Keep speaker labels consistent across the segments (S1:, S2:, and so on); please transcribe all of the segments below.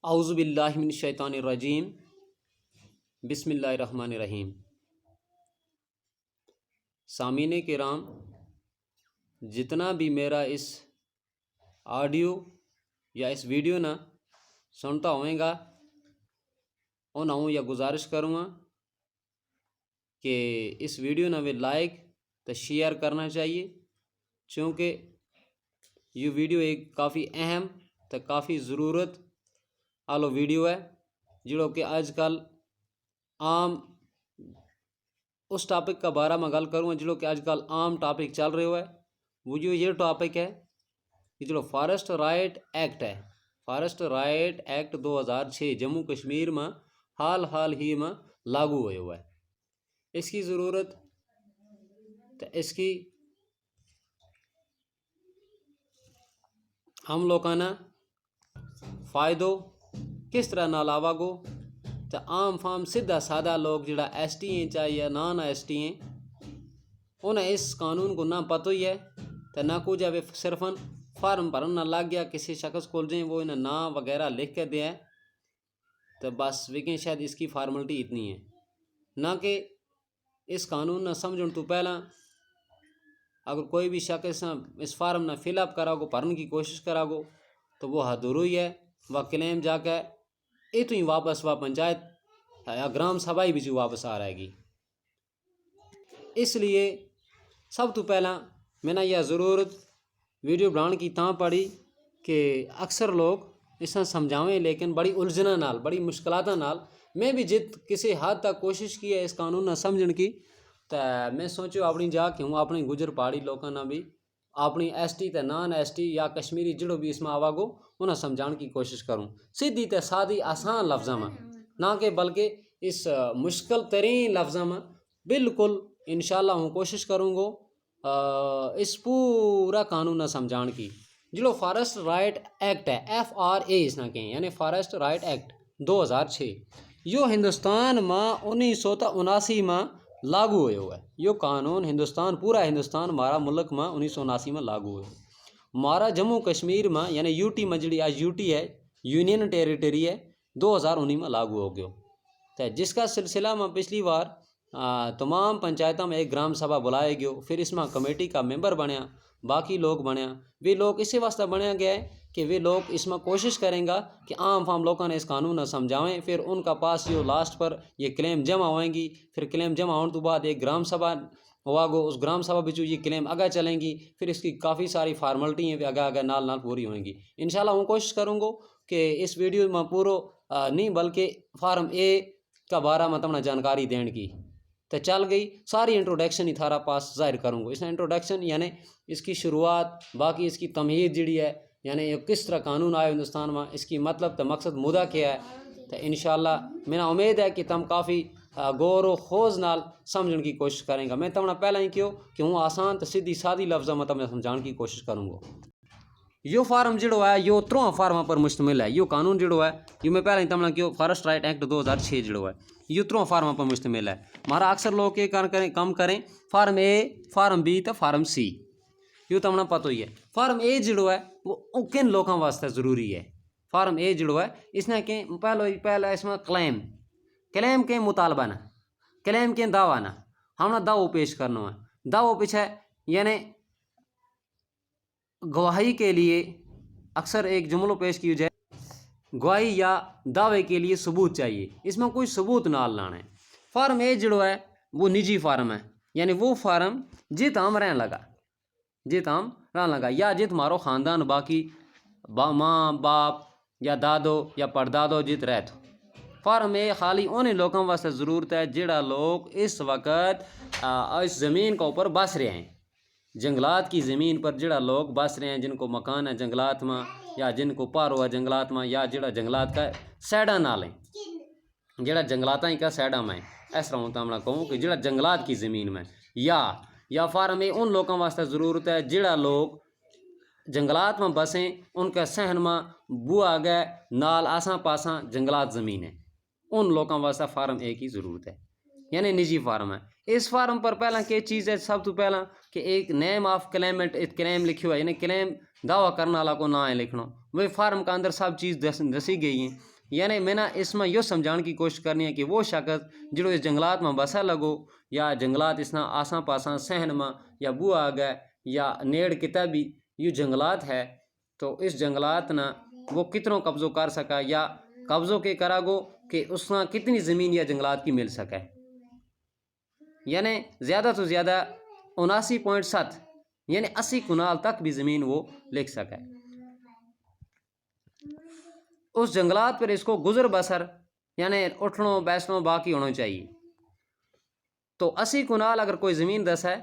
S1: اعوذ باللہ من الشیطان الرجیم بسم اللہ الرحمن الرحیم۔ سامعین کرام، جتنا بھی میرا اس آڈیو یا اس ویڈیو نہ سنتا ہوئیں گا انہوں یا گزارش کروں گا کہ اس ویڈیو نہ لائک تو شیئر کرنا چاہیے، چونکہ یہ ویڈیو ایک کافی اہم تو کافی ضرورت آلو ویڈیو ہے جڑو کہ آج کل عام اس ٹاپک کا بارہ میں گل کروں جڑو کہ آج کل عام ٹاپک چل رہے ہوئے وہ جو یہ ٹاپک ہے کہ جو فارسٹ رائٹ ایکٹ ہے، forest right act 2006 Jammu Kashmir میں حال ہی میں لاگو ہوئے ہوا ہے۔ اس کی ضرورت تو اس کی ہم لوگوں نے فائدو کس طرح نہ لاوا گو تو عام فام سیدھا سادہ لوگ جڑا ایس ٹی ہیں چاہے یا نان ایس ٹی ہیں انہیں اس قانون کو نہ پتہ ہی ہے تو نہ کو جب صرف فارم بھرن نہ لگ گیا کسی شخص کو جائیں وہ انہیں نام وغیرہ لکھ کے دیا ہے تو بس لیکن شاید اس کی فارملٹی اتنی ہے، نہ کہ اس قانون نہ سمجھن تو پہلا اگر کوئی بھی شخص اس فارم نہ فل اپ کرا گو بھرنے کی کوشش کرا گو تو وہ حدورو ہی ہے، وہ کلیم جا کے اتنی واپس وہ پنچایت یا گرام سبھا ہی بھی واپس آ رہے گی۔ اس لیے سب تو پہلا میں نے یہ ضرورت ویڈیو بنانے کی تاں پڑی کہ اکثر لوگ اس نے سمجھاویں لیکن بڑی الجھنہ نال بڑی مشکلاتاں نال میں بھی جت کسی حد تک کوشش کی ہے اس قانون نہ سمجھن کی تو میں سوچو اپنی جا کہ ہوں اپنی گجر پہاڑی لوگوں نے بھی اپنی ایس ٹی تے نان ایس ٹی یا کشمیری جڑو بھی اس میں آوا گو انہیں سمجھان کی کوشش کروں سیدھی تے سادی آسان لفظوں میں، نہ کہ بلکہ اس مشکل ترین لفظوں میں بالکل انشاءاللہ ہوں کوشش کروں گو اس پورا قانون نہ سمجھان کی جو فارسٹ رائٹ ایکٹ ہے FRA اس نہ کہیں یعنی فارسٹ رائٹ ایکٹ 2006 یہ ہندوستان میں 1979 میں لاگو ہوئے ہوا ہے۔ یہ قانون ہندوستان پورا ہندوستان ہمارا ملک میں 1979 میں لاگو ہوئے ہمارا جموں کشمیر میں یعنی یوٹی میں جڑی آج یوٹی ہے یونین ٹیریٹری ہے 2019 میں لاگو ہو گیا تو جس کا سلسلہ میں پچھلی بار تمام پنچایتوں میں ایک گرام سبھا بلائے گئے، پھر اس میں کمیٹی کا ممبر بنیا، باقی لوگ بنیا، وہ لوگ اسی واسطے بنیا گیا ہے کہ وہ لوگ اس میں کوشش کریں گا کہ عام فام لوگوں نے اس قانون نہ سمجھاویں، پھر ان کا پاس یہ لاسٹ پر یہ کلیم جمع ہوئیں گی، پھر کلیم جمع ہونے تو بعد ایک گرام سبھا ہوا گو، اس گرام سبھا بچوں یہ کلیم آگے چلیں گی، پھر اس کی کافی ساری فارملٹی ہیں آگے نال پوری ہوئیں گی۔ انشاءاللہ ہوں کوشش کروں گا کہ اس ویڈیو میں پورو نہیں بلکہ فارم اے کا بارہ میں تمہیں جانکاری دین کی تو چل گئی ساری انٹروڈکشن ہی تھارا پاس ظاہر کروں گا۔ اس نے انٹروڈکشن یعنی اس کی شروعات، باقی اس کی تمہید جڑی ہے یعنی یہ کس طرح قانون آئے ہندوستان میں، اس کی مطلب تو مقصد مدعا کیا ہے تو انشاءاللہ میں امید ہے کہ تم کافی غور و خوض نال سمجھن کی کوشش کریں گا۔ میں تمہیں پہلے ہی کیوں کہ ہوں آسان تو سیدھی سادی لفظوں میں تمہیں سمجھان کی کوشش کروں گا۔ یہ فارم جڑو ہے یہ 3 فارموں پر مشتمل ہے، یہ قانون جڑو ہے یہ میں پہلے ہی تمہیں کیوں فارسٹ رائٹ ایکٹ 2006 جڑو ہے یہ 3 فارموں پر مشتمل ہے۔ ہمارا اکثر لوگ یہ کم کریں فارم اے، فارم بی تو فارم سی، یہ تمہیں پتہ ہی ہے۔ فارم اے جڑو ہے وہ کن لوگوں واسطے ضروری ہے؟ فارم اے جڑو ہے اس نے کہ پہلا اس میں کلیم کے مطالبہ نہ، کلیم کے دعویٰ نہ، ہم نے دعوی پیش کرنا ہے، دعوی پیچھے یعنی گواہی کے لیے اکثر ایک جملہ پیش کی جائے گواہی یا دعوے کے لیے ثبوت چاہیے، اس میں کوئی ثبوت نال لانا ہے۔ فارم اے جڑو ہے وہ نجی فارم ہے یعنی وہ فارم جت ہم رہن لگا یا جت ہمارو خاندان باقی ماں باپ یا دادو یا پردادو جت رہت ہو۔ فارم اے خالی انہیں لوگوں واسطے ضرورت ہے جڑا لوگ اس وقت اس زمین کے اوپر بس رہے ہیں، جنگلات کی زمین پر جڑا لوگ بس رہے ہیں، جن کو مکان ہے جنگلات میں یا جن کو پارو ہے جنگلات میں یا جڑا جنگلات کا سائڈاں نال ہیں، جڑا جنگلات کا سائڈاں میں اس طرح ہوتا ہم کہوں کہ جڑا جنگلات کی زمین میں یا فارم اے ان لوگوں واسطے ضرورت ہے جڑا لوگ جنگلات میں بسیں ان کا سہن میں بو آگے نال آساں پاساں جنگلات زمین ہے، ان لوگوں واسطے فارم اے کی ضرورت ہے یعنی نجی فارم ہے۔ اس فارم پر پہلا کیا چیز ہے؟ سب تو پہلا کہ ایک نیم آف کلیمنٹ ایک کلیم لکھی ہوا ہے یعنی کلیم دعویٰ کرنے والا کو نہ ہے لکھنا، وہ فارم کا اندر سب چیز دسی گئی ہیں یعنی میں نے اس میں یہ سمجھان کی کوشش کرنی ہے کہ وہ شخص جڑو اس جنگلات میں بسا لگو یا جنگلات اس نہ آساں پاساں سہن میں یا بو آ گئے یا نیڑ کتابی یہ جنگلات ہے تو اس جنگلات نہ وہ کتنوں قبضوں کر سکا یا قبضوں کے کرا گو کہ اس میں کتنی زمین یا جنگلات کی مل سکے، یعنی زیادہ تو زیادہ 79.7 یعنی 80 کنال تک بھی زمین وہ لکھ سکے۔ اس جنگلات پر اس کو گزر بسر یعنی اٹھنوں بیسنوں باقی ہونا چاہیے۔ تو 80 کنال اگر کوئی زمین دس ہے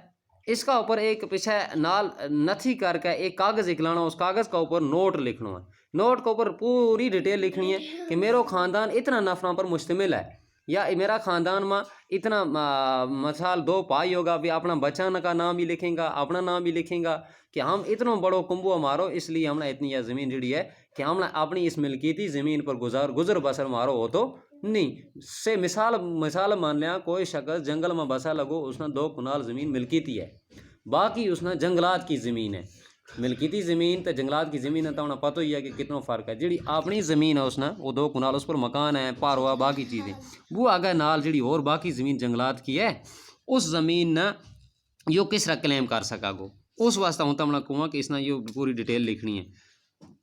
S1: اس کا اوپر ایک پیچھے نال نتھی کر کے ایک کاغذ اکلانا، اس کاغذ کا اوپر نوٹ لکھنا ہے، نوٹ کے اوپر پوری ڈیٹیل لکھنی ہے کہ میرا خاندان اتنا نفروں پر مشتمل ہے یا میرا خاندان میں اتنا مثال 2 بھائی ہوگا، بھی اپنا بچہ کا نام بھی لکھیں گا، اپنا نام بھی لکھیں گا کہ ہم اتنا بڑو کنبو مارو، اس لیے ہم نے اتنی یہ زمین جڑی ہے کہ ہم نے اپنی اس ملکیتی زمین پر گزر بسر مارو ہو تو نہیں سے مثال مان لیا کوئی شخص جنگل میں بسا لگو، اس نے 2 کنال زمین ملکیتی ہے، باقی اس نے جنگلات کی زمین ہے، ملکیتی زمین تو جنگلات کی زمین ہے تو انہیں پتہ ہی ہے کہ کتنا فرق ہے، جڑی اپنی زمین ہے اس نے وہ 2 کنال اس پر مکان ہے پاروا باقی چیزیں، وہ آگے نال جڑی اور باقی زمین جنگلات کی ہے اس زمین نہ یہ کس طرح کلیم کر سکا گو، اس واسطہ ہوں تمہیں کہوں کہ اس نے یہ پوری ڈیٹیل لکھنی ہے۔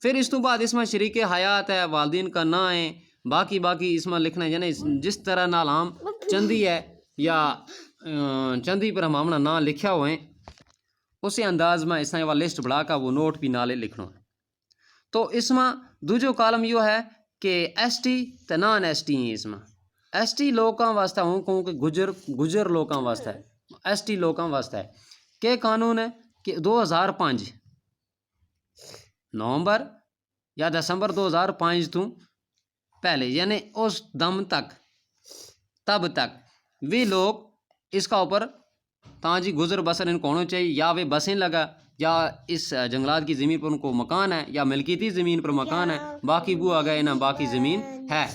S1: پھر اس تو بعد اس میں شریک حیات ہے، والدین کا نام ہے، باقی اس میں لکھنا ہے، یعنی جس طرح نال ہم چندی ہے یا چندی پر ہم اپنا نام لکھا ہوئے ہیں اسی انداز میں اس نے وہ لسٹ بڑھا کر وہ نوٹ بھی نالے لکھنا ہے۔ تو اس میں دوجو کالم یہ ہے کہ ایس ٹی تو نان ایس ٹی ہیں، اس میں ایس ٹی لوگوں واسطہ ہوں کہوں کہ گجر لوگوں واسطہ ہے، ایس ٹی لوگوں واسطہ ہے کہ قانون ہے کہ 2005 نومبر یا دسمبر 2005 تو پہلے یعنی اس دم تک تب تک وہ لوگ اس کا اوپر تانجی گزر بسر ان کو ہونا چاہیے، یا وہ بسیں لگا یا اس جنگلات کی زمین پر ان کو مکان ہے یا ملکیتی زمین پر مکان ہے، باقی وہ آ گئے نا باقی زمین ہے۔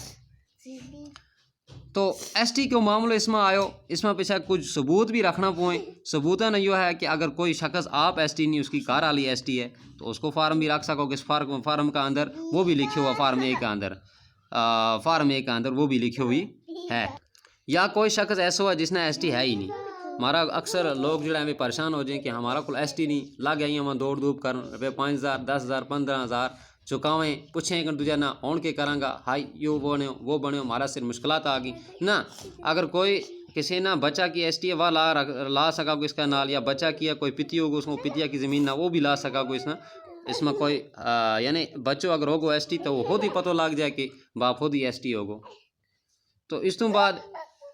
S1: تو ایس ٹی کے معاملہ اس میں آئو، اس میں پیچھے کچھ ثبوت بھی رکھنا پوئیں، ثبوت نہ یہ ہے کہ اگر کوئی شخص آپ ایس ٹی نہیں اس کی کار والی ایس ٹی ہے تو اس کو فارم بھی رکھ سکو کہ اس فارم کا اندر وہ بھی لکھے ہوا فارم اے کا اندر وہ بھی لکھی ہوئی ہے، یا کوئی شخص ایسا ہوا جس نے ایس ٹی ہے ہی نہیں، ہمارا اکثر لوگ جو ہے پریشان ہو جائیں کہ ہمارا کوئی ایس ٹی نہیں لگ گئی ہم دوڑ دھوپ کر روپے 5000 10,000 15,000 چکاویں پوچھیں کہ دوجا نہ اون کے کریں گا ہائی یو بنے وہ بنے ہمارا صرف مشکلات آ گئی نہ، اگر کوئی کسی نہ بچہ کی ایس ٹی ہے وہ لا سکا کو اس کا نال، یا بچہ کیا کوئی پتی ہوگا اس کو پتیا کی زمین نہ وہ بھی لا سکا کو اس میں کوئی یعنی بچوں اگر ہوگو ایس ٹی تو وہ خود ہی پتہ لگ جائے کہ باپ خود ہی ایس ٹی ہوگو۔ تو اس تو بعد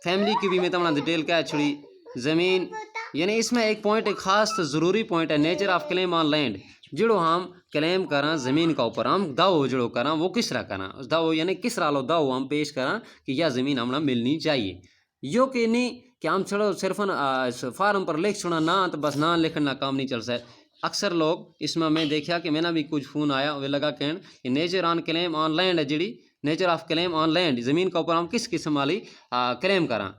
S1: فیملی کی بھی میں تمہیں ڈیٹیل کہہ چھڑی زمین، یعنی اس میں ایک پوائنٹ ایک خاص ضروری پوائنٹ ہے nature of claim on land, جڑو ہم کلیم کراں زمین کا اوپر ہم دعو جڑو کراں وہ کس طرح کراں، اس دعو یعنی کس طرح لو دعو ہم پیش کراں کہ یہ زمین ہمیں ملنی چاہیے، یو کہ نہیں کہ ہم چھڑو صرف فارم پر لکھ چھوڑا نہ تو بس نہ لکھنا کام نہیں چل سکے۔ اکثر لوگ اس میں دیکھا کہ میں نے بھی کچھ فون آیا وہ لگا کہن کہ nature on claim on land ہے جڑی nature of claim on land زمین کا اوپر ہم کس قسم والی کلیم کراں،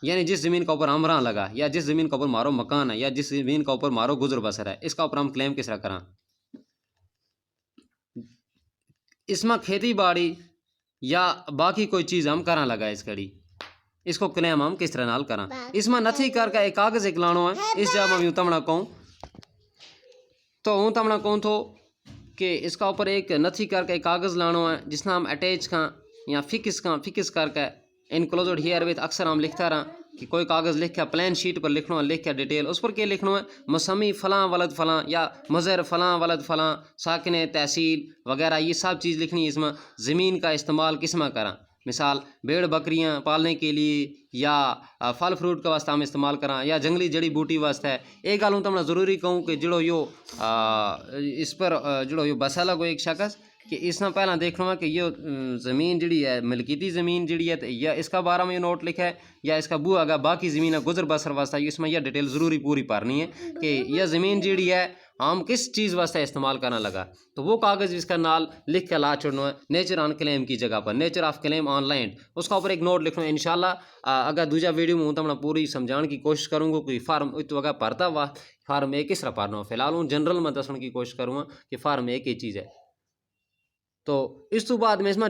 S1: یعنی جس زمین کا اوپر ہمراں لگا یا جس زمین کا اوپر مارو مکان ہے یا جس زمین کا اوپر مارو گزر بسر ہے اس کا اوپر ہم کلیم کس طرح کراں۔ اس میں کھیتی باڑی یا باقی کوئی چیز ہم کراں لگا اس کڑی اس کو کلیم ہم کس طرح نال کراں، اس میں نتھی کر کے ایک کاغذ اکلانو ہے، اس جگہ میں یوں تمنا کہوں تو ہوں تمنا کہوں تو کہ اس کا اوپر ایک نتھی کر کے ایک کاغذ لانو ہے جس نے ہم اٹیچ کھاں یا فکس کر کے انکلوزڈ ہیئر وتھ اکثر ہم لکھتا رہا کہ کوئی کاغذ لکھ کے پلین شیٹ پر لکھنا ہے، لکھ کے ڈیٹیل اس پر کیا لکھنا ہے مسمی فلاں ولد فلاں یا مظہر فلاں ولد فلاں ساکن تحصیل وغیرہ یہ سب چیز لکھنی ہے۔ اس میں زمین کا استعمال کس میں کراں، مثال بھیڑ بکریاں پالنے کے لیے یا پھل فروٹ کا واسطہ ہم استعمال کراں یا جنگلی جڑی بوٹی واسطہ ہے۔ ایک گالوں تو میں ضروری کہوں کہ جڑو یو اس پر جڑو یو بسا لگو ایک شخص کہ اس نے پہلا دیکھنا ہے کہ یہ زمین جڑی ہے ملکیتی زمین جڑی ہے یا اس کا بارہ میں یہ نوٹ لکھا ہے یا اس کا بو آگا باقی زمین ہے گزر بسر واسطہ اس میں یہ ڈیٹیل ضروری پوری پارنی ہے کہ یہ زمین جڑی ہے ہم کس چیز واسطہ استعمال کرنا لگا، تو وہ کاغذ اس کا نال لکھ کے لا چھوڑنا ہے نیچر آن کلیم کی جگہ پر nature of claim on land اس کا اوپر ایک نوٹ لکھنا ہے۔ انشاءاللہ اگر دوجا ویڈیو میں ہوں تو میں پوری سمجھان کی کوشش کروں گا کہ فارم ات وگہ پڑھتا ہوا فارم ایک کس طرح پڑھنا ہو، فی الحال ہوں جنرل میں دسن کی کوشش کروں گا کہ فارم ایک ہی چیز ہے۔ تو اس تو بعد میں اس میں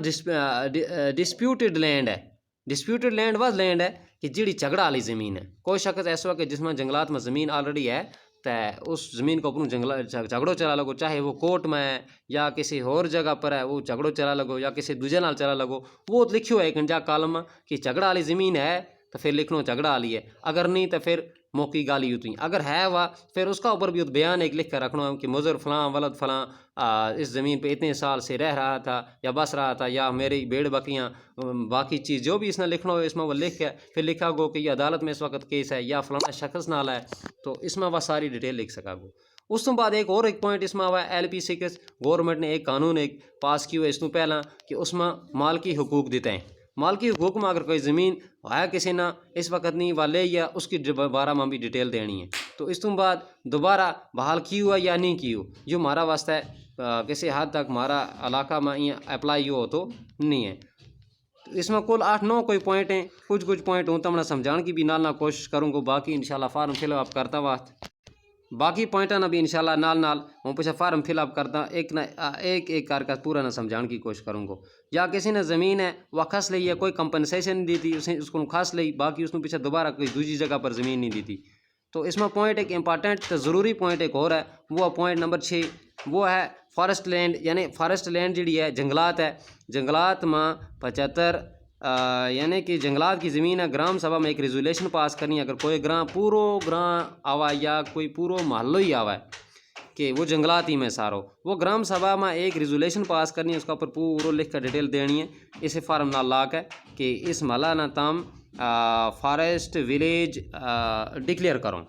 S1: ڈسپیوٹڈ لینڈ ہے. ڈسپیوٹڈ لینڈ وہ لینڈ ہے کہ جڑی جھگڑا والی زمین ہے. کوئی شخص ایسا ہو کہ جس میں جنگلات میں زمین آلریڈی ہے تو اس زمین کو اپنوں جھگڑو چلا لگو، چاہے وہ کورٹ میں ہے یا کسی اور جگہ پر ہے، وہ جھگڑو چلا لگو یا کسی دوجے نال چلا لگو. وہ لکھیو ہے ایک انجا کالم کہ جھگڑا والی زمین ہے تو پھر لکھنو جھگڑا والی ہے، اگر نہیں تو پھر موقعی گالی ہوتی. اگر ہے وہ پھر اس کا اوپر بھی بیان ایک لکھ کر رکھنا ہے کہ مضر فلاں ولد فلاں اس زمین پہ اتنے سال سے رہ رہا تھا یا بس رہا تھا، یا میری بھیڑ بکریاں باقی چیز جو بھی اس نے لکھنا ہو اس میں وہ لکھ کے پھر لکھا گو کہ یہ عدالت میں اس وقت کیس ہے یا فلاں شخص نال ہے، تو اس میں وہ ساری ڈیٹیل لکھ سکا گو. اس تو بعد ایک پوائنٹ اس میں ہوا ہے LP6 گورنمنٹ نے ایک قانون ایک پاس کی ہوئے اس تو پہلا کہ اس میں مالکی حقوق دیتے ہیں. مالکی حقوق میں اگر کوئی زمین ہے کسی نہ اس وقت نہیں والے یا اس کی بارہ میں بھی ڈیٹیل دینی ہے. تو اس تو بعد دوبارہ بحال کی ہوا یا نہیں کی ہو جو ہمارا واسطہ ہے کسی حد تک ہمارا علاقہ میں اپلائی ہو تو نہیں ہے. اس میں کل 8-9 کوئی پوائنٹ ہیں، کچھ پوائنٹ ہوں تو میں سمجھان کی بھی نال نہ کوشش کروں گا. باقی انشاءاللہ فارم فل اپ کرتا وقت باقی پوائنٹاں نہ بھی انشاءاللہ نال ہوں پیچھے فارم فل اپ کرتا ایک کر کے پورا نہ سمجھان کی کوشش کروں گا. یا کسی نے زمین ہے وہ کھس لی ہے، کوئی کمپنسیشن نہیں دی تھی اس کو کھس لی، باقی اس نے پیچھے دوبارہ کوئی دوسری جگہ پر زمین نہیں دی تھی. تو اس میں پوائنٹ ایک امپارٹنٹ تو ضروری پوائنٹ ایک اور ہے، وہ پوائنٹ نمبر 6 وہ ہے فارسٹ لینڈ. یعنی فارسٹ لینڈ جڑی ہے جنگلات ہے، جنگلات میں 75 یعنی کہ جنگلات کی زمین ہے. گرام سبھا میں ایک ریزولیشن پاس کرنی ہے، اگر کوئی پورو گراں آوا یا کوئی پورو محلو ہی آوا ہے کہ وہ جنگلات ہی میں سارو، وہ گرام سبھا میں ایک ریزولیشن پاس کرنی ہے، اس کا اوپر پورو لکھ کر ڈیٹیل دینی ہے. اسے فارم نہ لاک ہے کہ اس محلہ نہ تام فارسٹ ویلیج ڈکلیئر کروں،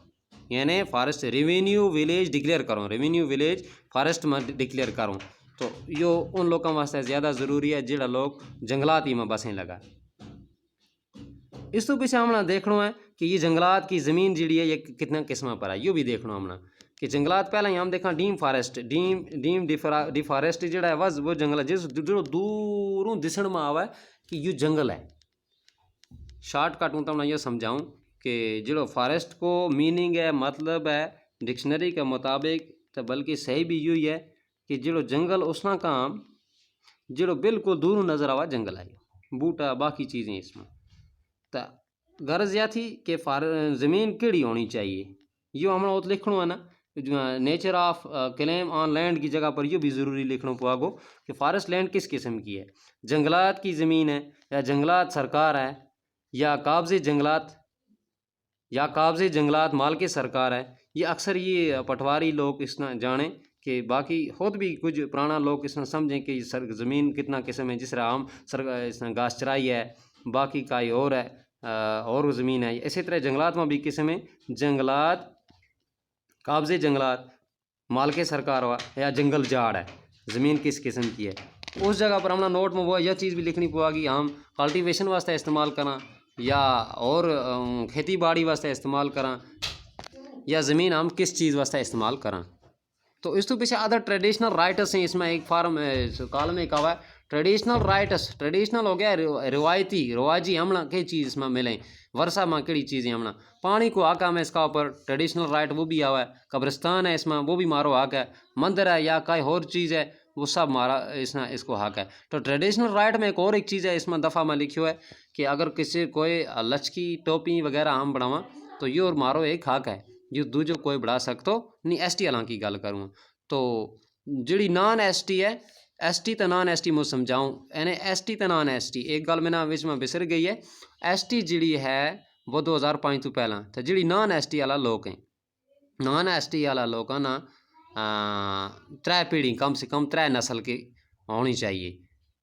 S1: یعنی فارسٹ ریونیو ویلیج ڈکلیئر کروں، ریونیو ویلیج فارسٹ میں ڈکلیئر کروں. تو یہ ان لوگوں واسطے زیادہ ضروری ہے جڑا لوگ جنگلات ہی میں بسیں لگا. اس تو پیچھے ہمنا دیکھنا ہے کہ یہ جنگلات کی زمین جڑی ہے یہ کتنا قسمہ پر ہے، یہ بھی دیکھنا ہمنا کہ جنگلات پہلے ہی ہم دیکھا ڈیم فارسٹ ڈی فارسٹ جڑا ہے وہ جنگل ہے جس جو دوروں دسن میں آوا ہے کہ یہ جنگل ہے. شارٹ کٹ ہوں تو میں یہ سمجھاؤں کہ جڑو فارسٹ کو میننگ ہے مطلب ہے ڈکشنری کے مطابق تو بلکہ صحیح بھی یوں ہی ہے کہ جڑو جنگل اس نا کام جڑو بالکل دور نظر آوا جنگل ہے، بوٹا باقی چیزیں اس میں. تو غرض یہ تھی کہ زمین کیڑی ہونی چاہیے، یہ ہمیں لکھنا ہے نا nature of claim on land کی جگہ پر یہ بھی ضروری لکھنا پوا گو کہ فارسٹ لینڈ کس قسم کی ہے، جنگلات کی زمین ہے یا جنگلات سرکار ہے یا قابض جنگلات مال کے سرکار ہے. یہ اکثر یہ پٹواری لوگ اس نے جانے کہ باقی خود بھی کچھ پرانا لوگ اس نے سمجھیں کہ زمین کتنا قسم ہے، جس طرح عام اس نے گاس چرائی ہے، باقی کائی اور ہے اور زمین ہے. اسی طرح جنگلات میں بھی قسم ہے، جنگلات قابض جنگلات مال کے سرکار ہوا یا جنگل جاڑ ہے، زمین کس قسم کی ہے. اس جگہ پر ہمنا نوٹ میں وہ یہ چیز بھی لکھنی پوا گی ہم کلٹیویشن واسطے استعمال کریں یا اور کھیتی باڑی واسطے استعمال کریں یا زمین ہم کس چیز واسطے استعمال کریں. تو اس تو پیچھے ادر ٹریڈیشنل رائٹس ہیں، اس میں ایک فارم کالم ایک ہوا ہے ٹریڈیشنل رائٹس. ٹریڈیشنل ہو گیا رواجی ہمنا کئی چیز اس میں ملیں، ورثہ میں کڑی چیزیں ہمنا پانی کو حق ہے اس کا اوپر ٹریڈیشنل رائٹ وہ بھی آوا ہے، قبرستان ہے اس میں وہ بھی مارو حق ہے، مندر ہے یا کوئی اور چیز ہے وہ سب مارا اس کو حق ہے. تو ٹریڈیشنل رائٹ میں ایک چیز ہے اس میں دفعہ میں لکھیو ہے کہ اگر کسی کوئی لچکی ٹوپی وغیرہ ہم بڑھاواں تو یہ اور مارو ایک حق ہے جو دوجو کوئی بڑھا سکتو نہیں. ایس ٹی والا کی گل کروں تو جڑی نان ایس ٹی ہے، ایس ٹی تو نان ایس ٹی میں سمجھاؤں، یعنی ایس ٹی تو نان ایس ٹی ایک گل میں بسر گئی ہے. ایس ٹی جڑی ہے وہ 2005 تو پہلا تو جڑی نان ایس ٹی والا لوگ ہیں، نان ایس ٹی والا لوگ نا 3 پیڑھی کم سے کم 3 نسل کی ہونی چاہیے،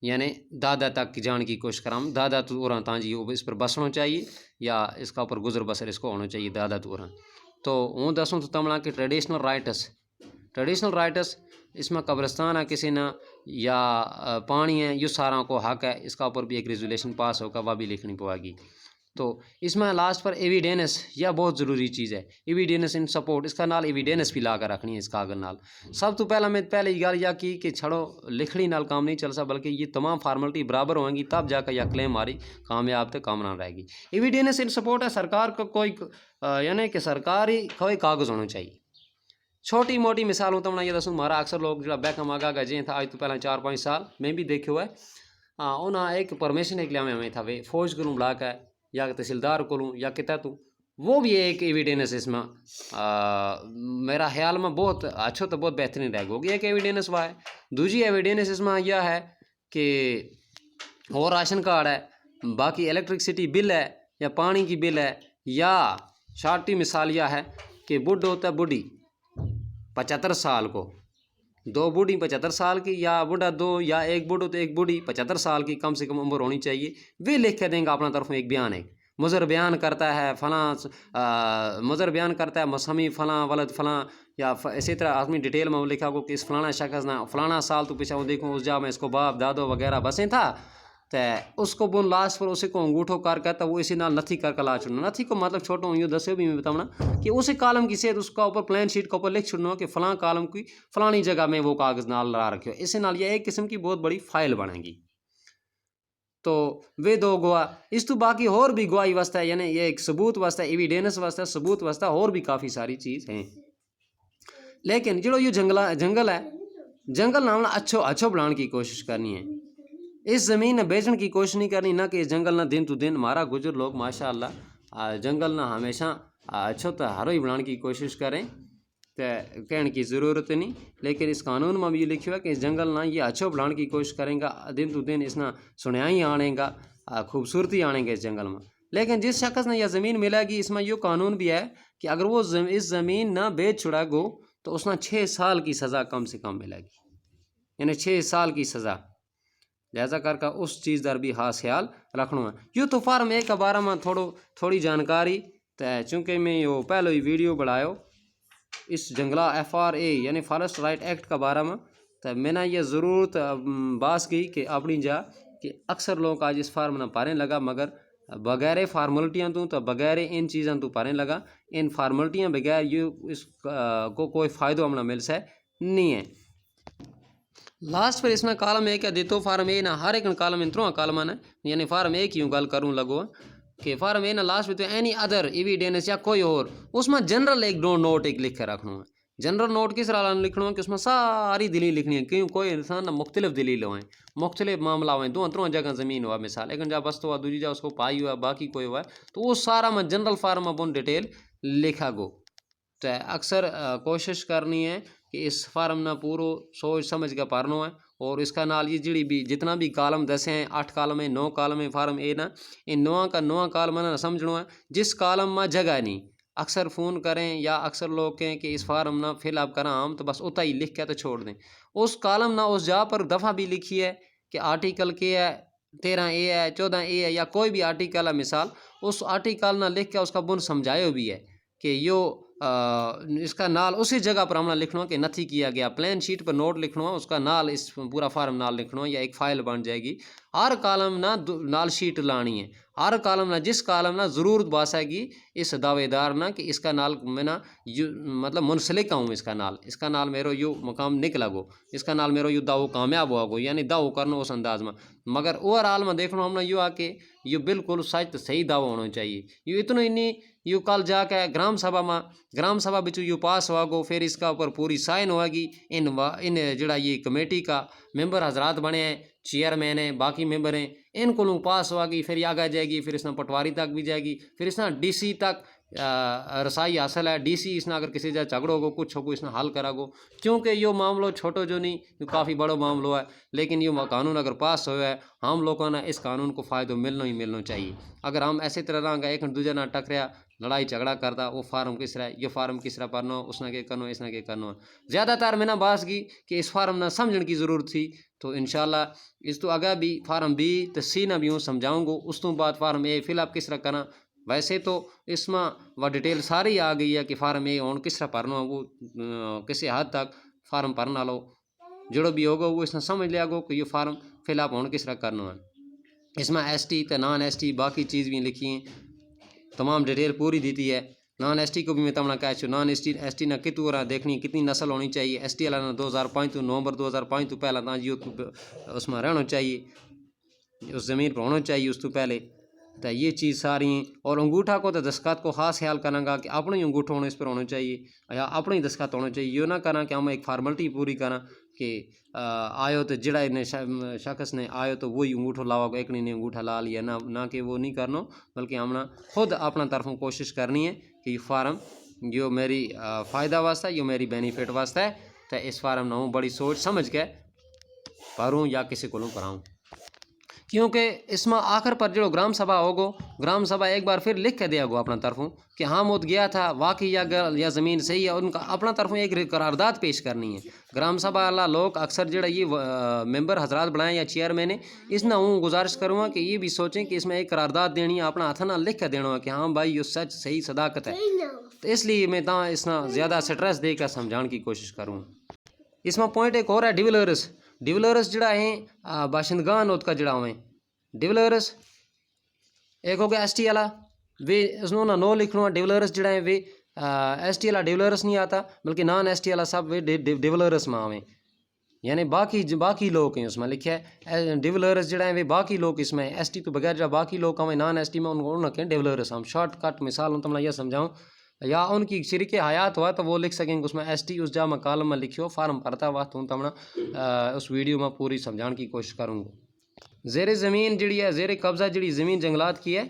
S1: یعنی دادا تک جان کی کوشش کرام، دادا تو اور تاں جی اس پر بسنا چاہیے یا اس کا اوپر گزر بسر اس کو ہونا چاہیے دادا تو اور. تو ہوں دسوں تو تمنا کہ ٹریڈیشنل رائٹس اس میں قبرستان ہے کسی نہ یا پانی ہے، یہ سارا کو حق ہے، اس کا اوپر بھی ایک ریزولیشن پاس ہوگا وہ بھی لکھنی پوا گی. تو اس میں لاسٹ پر ایویڈینس یہ بہت ضروری چیز ہے، ایویڈینس ان سپورٹ، اس کا نال ایویڈینس بھی لا کر رکھنی ہے اس کاغذ نال. سب تو پہلا میں پہلے یہ گل یہ کی کہ چھڑو لکھنی نال کام نہیں چل سا بلکہ یہ تمام فارملٹی برابر ہوئیں گی تب جا کر یہ کلیم ہماری کامیاب تے کام نہ رہے گی. ایویڈینس ان سپورٹ ہے سرکار کو کوئی یعنی کہ سرکاری کوئی کاغذ ہونا چاہیے، چھوٹی موٹی مثال ہوں تو یہ دسوں مارا اکثر لوگ جو بیکم آگا گا جیں تھا آج تو پہلے 4-5 سال میں بھی دیکھے ہوا ہے انہاں ایک پرمیشن ایک لیا میں تھا وہ فوج کو بلا کے یا تحصیلدار کو لوں یا کتا تو وہ بھی ایک ایویڈینس اس میں میرا خیال میں بہت اچھا تو بہت بہترین رہ گی ایک ایویڈینس وہ ہے دوسری ایویڈینس اس میں یہ ہے کہ اور راشن کارڈ ہے باقی الیکٹرکسٹی بل ہے یا پانی کی بل ہے یا شارٹی مثال یہ ہے کہ بڈھ ہوتا ہے بڈھی 75 سال کو 2 بوڑھی 75 سال کی یا بوڑھا 2 یا ایک بوڑھو تو ایک بوڑھی 75 سال کی کم سے کم عمر ہونی چاہیے وہ لکھ کے دیں گا اپنا طرف ایک بیان ہے مضر بیان کرتا ہے فلاں مضر بیان کرتا ہے مسمی فلاں ولد فلاں یا اسی طرح آدمی ڈیٹیل میں وہ لکھا کو کہ اس فلانا شخص نہ فلانا سال تو پیچھے وہ دیکھوں اس جا میں اس کو باپ دادو وغیرہ بسیں تھا تو اس کو بن لاسٹ پر اسی کو انگوٹھو کر کے تو وہ اسی نال نتھی کر کے لا چھوڑنا نتھی کو مطلب چھوٹو یوں دسو بھی میں بتاؤں کہ اسی کالم کی صحت اس کا اوپر پلان شیٹ کے اوپر لکھ چھوڑنا کہ فلاں کالم کی فلانی جگہ میں وہ کاغذ نال لا رکھو اسے نال یہ ایک قسم کی بہت بڑی فائل بنے گی تو وہ 2 گواہ اس تو باقی اور بھی گواہی واسطہ یعنی یہ ایک ثبوت واسطہ ایویڈینس واسطہ ثبوت واسطہ اور بھی کافی ساری چیز ہیں لیکن جڑو یہ جنگل ہے جنگل نہ اچھو بنانے کی کوشش کرنی ہے اس زمین نہ بیچنے کی کوشش نہیں کرنی نہ کہ اس جنگل نہ دن تو دن ہمارا گجر لوگ ماشاءاللہ جنگل نہ ہمیشہ اچھو تو ہرو ہی بنانے کی کوشش کریں تو کہنے کی ضرورت نہیں لیکن اس قانون میں بھی یہ لکھا ہے کہ اس جنگل نہ یہ اچھو بنانے کی کوشش کریں گا دن تو دن اس نہ سنیائی آنے گا خوبصورتی آنے گا اس جنگل میں لیکن جس شخص نے یہ زمین ملے گی اس میں یہ قانون بھی ہے کہ اگر وہ اس زمین نہ بیچ چھڑا گو تو اس میں 6 سال کی سزا کم سے کم ملے گی یعنی 6 سال کی سزا لہذا کر کے اس چیز در بھی خاص خیال رکھنا ہے یوں تو فارم 1 کے بارے میں تھوڑی جانکاری تو چونکہ میں یہ پہلے ہی ویڈیو بڑھاؤ اس جنگلہ FRA یعنی فارسٹ رائٹ ایکٹ کے بارے میں تو میں نے یہ ضرورت باس کی کہ اپنی جا کہ اکثر لوگ آج اس فارم نہ پاریں لگا مگر بغیر فارملٹیاں تو بغیر ان چیزاں تو پاریں لگا ان فارملٹیاں بغیر یہ اس کو کوئی فائدہ ہمیں مل سے نہیں ہے لاسٹ پر اس میں کالم 1 کا دیتو فارم اے نہ ہر ایک کالم انتروں کالم ہے یعنی فارم 1 کیوں گل کروں لگو کہ فارم اے نہ لاسٹ پہ اینی ادر ایویڈینس یا کوئی اور اس میں جنرل ایک نوٹ ایک لکھ کے رکھنا ہے جنرل نوٹ کس طرح لکھنا ہے کہ اس میں ساری دلیل لکھنی ہے کیوں کوئی انسان نہ مختلف دلیل ہوئیں مختلف معاملہ ہوئیں 2-3 جگہ زمین ہوا مثال لیکن جب بست ہوا دوسری جگہ اس کو پائی ہوا باقی کوئی ہوا ہے تو وہ سارا میں جنرل فارم میں بن ڈیٹیل لکھا گو تو اکثر کوشش کرنی ہے کہ اس فارم نہ پورو سوچ سمجھ کے پڑھنا ہے اور اس کا نال یہ جڑی بھی جتنا بھی کالم 10 ہیں 8 کالم ہیں 9 کالم ہیں فارم اے نا ان 9 کالم نہ سمجھنا ہے جس کالم میں جگہ نہیں اکثر فون کریں یا اکثر لوگ کہیں کہ اس فارم نہ فل اپ کریں ہم تو بس اتنا ہی لکھ کے تو چھوڑ دیں اس کالم نہ اس جا پر دفعہ بھی لکھی ہے کہ آرٹیکل کیا ہے 13 اے ہے 14 اے ہے یا کوئی بھی آرٹیکل ہے مثال اس آرٹیکل نہ لکھ کے اس کا بن سمجھایا بھی ہے کہ اس کا نال اسی جگہ پر ہم لکھنا کہ نتھی کیا گیا پلان شیٹ پر نوٹ لکھنا اس کا نال اس پورا فارم نال لکھنا یا ایک فائل بن جائے گی ہر کالم نہ نال شیٹ لانی ہے ہر کالم نہ جس کالم نہ ضرورت باسے گی اس دعوے دار نہ کہ اس کا نال میں نا مطلب منسلک ہوں اس کا نال میرو یو مقام نکلا گو اس کا نال میرو یو دعو کامیاب ہوا گو یعنی دعو کرنا اس انداز میں مگر اوور آل میں دیکھنا ہم نے یوں آ کہ یہ بالکل سچ صحیح دعو ہونا چاہیے یہ اتنا ہی نہیں یوں کل جا کے گرام سبھا بچو یوں پاس ہوا گو پھر اس کا اوپر پوری سائن ہوا گی ان جڑا یہ کمیٹی کا ممبر حضرات بنے ہیں چیئرمین ہیں باقی ممبر ہیں ان کو لوگ پاس ہوا گی پھر یہ آگے جائے گی پھر اس نے پٹواری تک بھی جائے گی پھر اس نے DC تک رسائی حاصل ہے DC اس نے اگر کسی جگہ جھگڑو گو کچھ ہو گو اس نے حل کرا گو کیونکہ یہ معاملہ چھوٹو جو نہیں یہ کافی بڑا معاملہ ہے لیکن یہ قانون اگر پاس ہوا ہے ہم لوگوں نے اس قانون کو فائدہ ملنا چاہیے اگر ہم ایسے طرح رہاں گا ایک دوسرے نہ ٹکریا لڑائی جھگڑا کرتا وہ فارم کس طرح یہ فارم کس طرح پڑھنا اس نے کیا کرنا اس نے کیا کرنا زیادہ تر میں نے باس کی کہ اس فارم نہ سمجھنے کی ضرورت تھی تو انشاءاللہ اس تو آگے بھی فارم B تو C نہ بھی ہوں سمجھاؤں گو اس تو بعد فارم A فل اپ کس طرح کرنا ویسے تو اس میں وہ ڈیٹیل ساری آ گئی ہے کہ فارم A آن کس طرح پڑھنا وہ کسی حد تک فارم پڑھنا لو جڑو بھی ہوگا وہ اس نے سمجھ لیا گو کہ یہ فارم فل اپ آن کس طرح کرنا ہے اس میں ST تو نان ST باقی چیز بھی لکھی ہیں تمام ڈیٹیل پوری دیتی ہے نان ST کو بھی میں تمنا کہہ چوں نان ST نہ کتوں رہا دیکھنی کتنی نسل ہونی چاہیے ST والا نہ 2005 تو نومبر 2005 تو پہلا جیو اس میں رہنا چاہیے اس زمین پر ہونا چاہیے اس تو پہلے تو یہ چیز ساری ہیں. اور انگوٹھا کو تو دستخط کو خاص خیال کرنا گا کہ اپنا ہی انگوٹھا ہونا اس پر ہونا چاہیے یا اپنا ہی دستخط ہونا چاہیے. یہ نہ کرنا کہ ہم ایک فارملٹی پوری کرنا کہ آئے تو جڑا شخص نے آئے تو وہی انگوٹھا لاوا کو ایک نے انگوٹھا لا لیا نہ کہ وہ نہیں کرنا بلکہ ہم نے خود اپنا طرفوں کوشش کرنی ہے کہ یہ فارم جو میری فائدہ واسطہ ہے یہ میری بینیفٹ واسطہ ہے تو اس فارم نہ ہوں بڑی سوچ سمجھ کے پڑھوں یا کسی کو پڑھاؤں. کیونکہ اس میں آخر پر جو گرام سبھا ہوگو گرام سبھا ایک بار پھر لکھ کے دیا گو اپنا طرفوں کہ ہاں مود گیا تھا واقعی یا زمین صحیح ہے. ان کا اپنا طرفوں ایک قرارداد پیش کرنی ہے. گرام سبھا والا لوگ اکثر جڑا یہ ممبر حضرات بنائیں یا چیئرمین اس نہ ہوں گزارش کروں گا کہ یہ بھی سوچیں کہ اس میں ایک قرارداد دینی ہے اپنا ہاتھ نہ لکھ کے دینا ہے کہ ہاں بھائی یہ سچ صحیح صداقت ہے. تو اس لیے میں اس نہ زیادہ سٹریس دے کر سمجھان کی کوشش کروں. اس میں پوائنٹ ایک اور ہے ڈیولرس جڑا ہیں باشندگان اس کا جڑا ہوئے ڈیولرس ایک ہو گیا ایس ٹی والا وے اس نو نو لکھنا ڈیولرس جڑا ہے وے ایس ٹی والا ڈیولرس نہیں آتا بلکہ نان ایس ٹی والا سب وے ڈیولرس میں آویں یعنی باقی لوگ ہیں اس میں لکھا ہے ڈیولرس جڑا ہے وہ باقی لوگ اس میں ایس ٹی تو بغیر جڑا باقی لوگ آویں نان ایس ٹی میں ان کو کہیں ڈیولرس. ہم شارٹ کٹ مثال ہوں تمہیں یہ سمجھاؤں یا ان کی شریک حیات ہوا تو وہ لکھ سکیں گے اس میں ایس ٹی اس جا میں کالم میں لکھیو فارم بھرتا ہوا تو تمہیں اس ویڈیو میں پوری سمجھان کی کوشش کروں گا. زیر زمین جڑی ہے زیر قبضہ جڑی زمین جنگلات کی ہے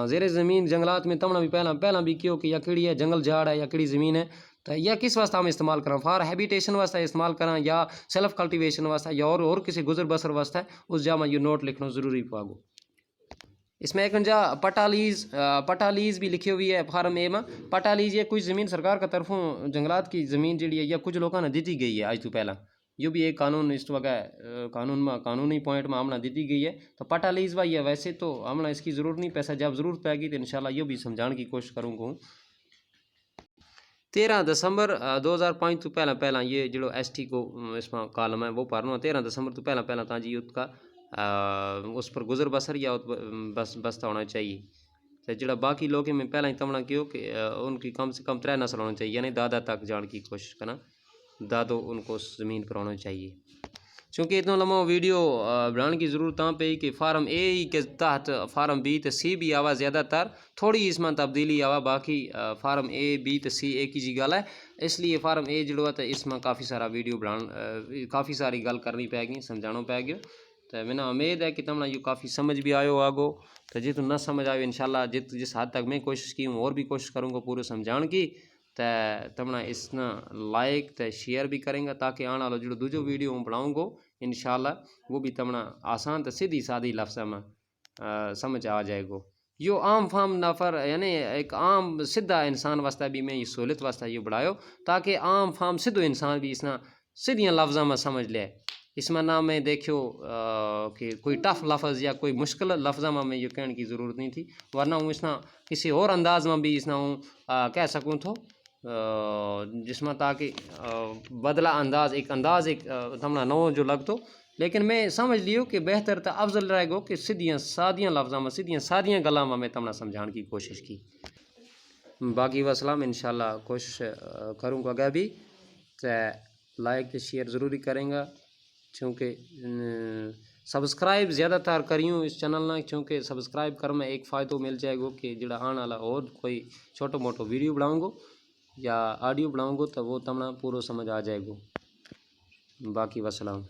S1: زیر زمین جنگلات میں تمنا بھی پہلا بھی کیوں کہ یا کیڑی ہے جنگل جھاڑ ہے یا کیڑی زمین ہے تو یا کس واسطہ ہم استعمال کریں فار ہیبیٹیشن واسطہ استعمال کریں یا سیلف کلٹیویشن واسطہ یا اور کسی گزر بسر واسطہ اس جا میں یہ نوٹ لکھنا ضروری پاگو. اس میں ایک انجا پٹالیز بھی لکھی ہوئی ہے فارم اے میں. پٹالیز یہ کچھ زمین سرکار کا طرفوں جنگلات کی زمین جڑی ہے یا کچھ لوگوں نے دیتی گئی ہے آج تو پہلا یہ بھی ایک قانون اس وقت قانونی پوائنٹ میں ہم نے دیتی گئی ہے. تو پٹالیز بھائی ہے ویسے تو ہم نے اس کی ضرورت نہیں پیسہ جب ضرورت پائے گی تو انشاءاللہ یہ بھی سمجھان کی کوشش کروں گا. 13 دسمبر 2005 تو پہلا یہ جو ایس ٹی کو اس میں کالم ہے وہ پڑھنا 13 دسمبر تو پہلا تھا جی اس کا اس پر گزر بسر یا بستہ ہونا چاہیے. تو جڑا باقی لوگ میں پہلا ہی تمنا کیوں کہ ان کی کم سے کم 3 نسل ہونا چاہیے یعنی دادا تک جان کی کوشش کرنا دادو ان کو اس زمین پر ہونا چاہیے. چونکہ اتنا لمبا ویڈیو بنانے کی ضرورت پہ کہ فارم اے کے تحت فارم بی تو سی بھی آوا زیادہ تر تھوڑی اس میں تبدیلی آوا باقی فارم اے بی تو سی ایک ہی جی گل ہے. اس لیے فارم اے جڑا تو اس میں کافی سارا ویڈیو کافی ساری گل کرنی پائے گی سمجھانا پائے گا. تو میں امید ہے کہ تمہیں یہ کافی سمجھ بھی آئے آگو تو جی تو نہ سمجھ آئے انشاءاللہ جس حد تک میں کوشش کی ہوں اور بھی کوشش کروں گا پورے سمجھان کی. تو تمہیں اس نہ لائک تو شیئر بھی کریں گا تاکہ آنے والا جو دوجو ویڈیو ہوں بناؤں گو انشاءاللہ وہ بھی تمہیں آسان تو سیدھی سادھی لفظ میں سمجھ آ جائے گو. یہ عام فام نفر یعنی ایک عام سیدھا انسان واسطہ بھی میں یہ سہولت واسطہ یہ بڑھاؤ تاکہ عام فام سیدھو انسان بھی اس نہ سیدھیاں لفظوں میں سمجھ لے. اس میں نہ میں دیکھو کہ کوئی ٹف لفظ یا کوئی مشکل لفظوں میں یہ کہنے کی ضرورت نہیں تھی ورنہ ہوں اس نہ کسی اور انداز میں بھی اس نہ ہوں کہہ سکوں تو جس میں تاکہ بدلہ انداز ایک تمنا نو جو لگ تو لیکن میں سمجھ لیو کہ بہتر تو افضل رہے گو کہ سیدھیاں سادیاں لفظوں میں سیدھیاں سادیاں گلاں میں تمنا سمجھان کی کوشش کی. باقی وسلام انشاءاللہ کوشش کروں گا آگے بھی تو لائک شیئر ضروری کریں گا چونکہ سبسکرائب زیادہ تر کریوں اس چینل نہ چونکہ سبسکرائب کر میں ایک فائدہ مل جائے گو کہ جڑا آنے والا اور کوئی چھوٹو موٹو ویڈیو بناؤں گو یا آڈیو بناؤں گو تو وہ تمنا پورو سمجھ آ جائے گو. باقی وسلام.